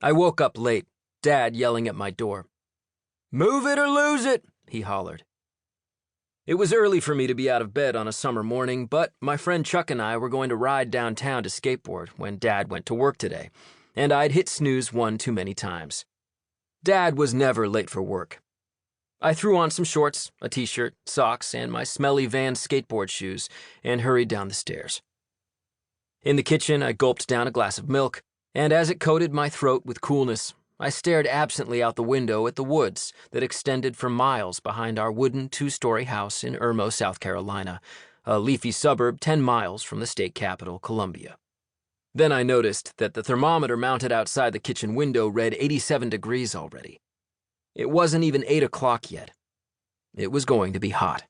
I woke up late, Dad yelling at my door. "Move it or lose it," he hollered. It was early for me to be out of bed on a summer morning, but my friend Chuck and I were going to ride downtown to skateboard when Dad went to work today, and I'd hit snooze one too many times. Dad was never late for work. I threw on some shorts, a t-shirt, socks, and my smelly Vans skateboard shoes and hurried down the stairs. In the kitchen, I gulped down a glass of milk, and as it coated my throat with coolness, I stared absently out the window at the woods that extended for miles behind our wooden two-story house in Irmo, South Carolina, a leafy suburb 10 miles from the state capital, Columbia. Then I noticed that the thermometer mounted outside the kitchen window read 87 degrees already. It wasn't even 8 o'clock yet. It was going to be hot.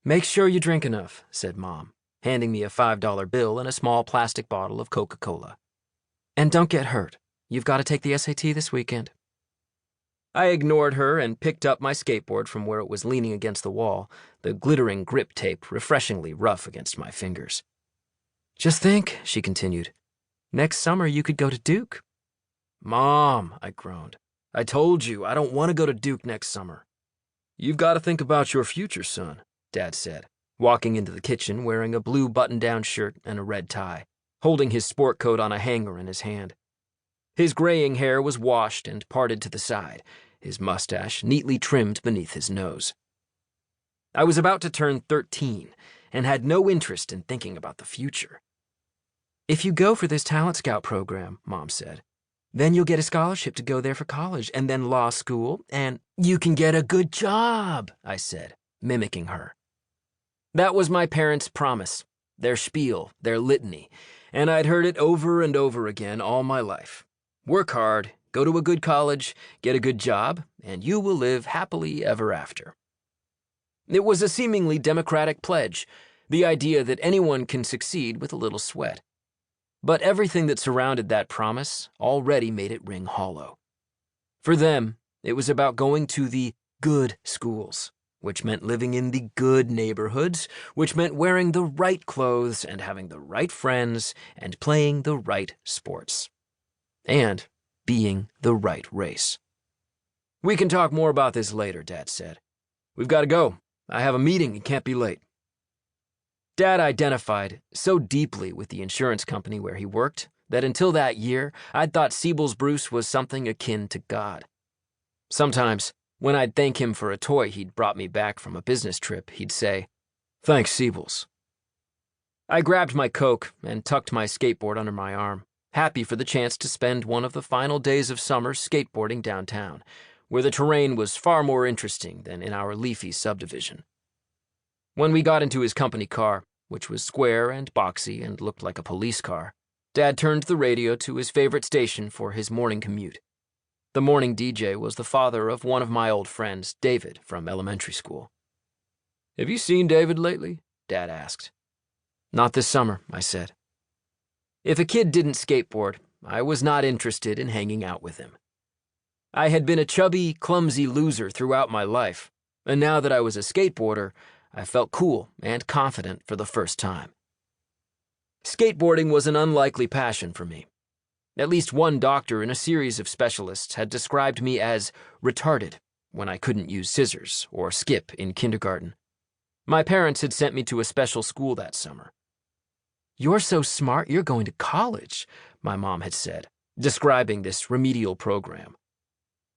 "Make sure you drink enough," said Mom, handing me a $5 bill and a small plastic bottle of Coca-Cola. "And don't get hurt. You've got to take the SAT this weekend." I ignored her and picked up my skateboard from where it was leaning against the wall, the glittering grip tape refreshingly rough against my fingers. "Just think," she continued, "next summer you could go to Duke." "Mom," I groaned, "I told you I don't want to go to Duke next summer." "You've got to think about your future, son," Dad said, walking into the kitchen wearing a blue button-down shirt and a red tie, holding his sport coat on a hanger in his hand. His graying hair was washed and parted to the side, his mustache neatly trimmed beneath his nose. I was about to turn 13 and had no interest in thinking about the future. "If you go for this talent scout program," Mom said, "then you'll get a scholarship to go there for college and then law school, and you can get a good job," I said, mimicking her. That was my parents' promise, their spiel, their litany, and I'd heard it over and over again all my life. Work hard, go to a good college, get a good job, and you will live happily ever after. It was a seemingly democratic pledge, the idea that anyone can succeed with a little sweat. But everything that surrounded that promise already made it ring hollow. For them, it was about going to the good schools, which meant living in the good neighborhoods, which meant wearing the right clothes and having the right friends and playing the right sports. And being the right race. "We can talk more about this later," Dad said. "We've got to go. I have a meeting and can't be late." Dad identified so deeply with the insurance company where he worked that until that year, I'd thought Siebel's Bruce was something akin to God. Sometimes, when I'd thank him for a toy he'd brought me back from a business trip, he'd say, "Thanks, Siebel's." I grabbed my Coke and tucked my skateboard under my arm, happy for the chance to spend one of the final days of summer skateboarding downtown, where the terrain was far more interesting than in our leafy subdivision. When we got into his company car, which was square and boxy and looked like a police car, Dad turned the radio to his favorite station for his morning commute. The morning DJ was the father of one of my old friends, David, from elementary school. "Have you seen David lately?" Dad asked. "Not this summer," I said. If a kid didn't skateboard, I was not interested in hanging out with him. I had been a chubby, clumsy loser throughout my life, and now that I was a skateboarder, I felt cool and confident for the first time. Skateboarding was an unlikely passion for me. At least one doctor in a series of specialists had described me as retarded when I couldn't use scissors or skip in kindergarten. My parents had sent me to a special school that summer. "You're so smart, you're going to college," my mom had said, describing this remedial program.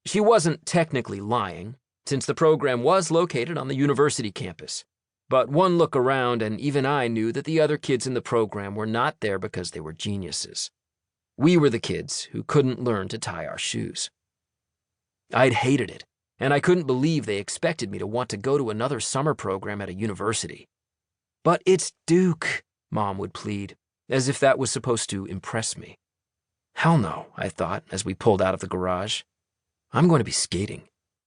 She wasn't technically lying, since the program was located on the university campus. But one look around and even I knew that the other kids in the program were not there because they were geniuses. We were the kids who couldn't learn to tie our shoes. I'd hated it, and I couldn't believe they expected me to want to go to another summer program at a university. "But it's Duke," Mom would plead, as if that was supposed to impress me. Hell no, I thought as we pulled out of the garage. I'm going to be skating.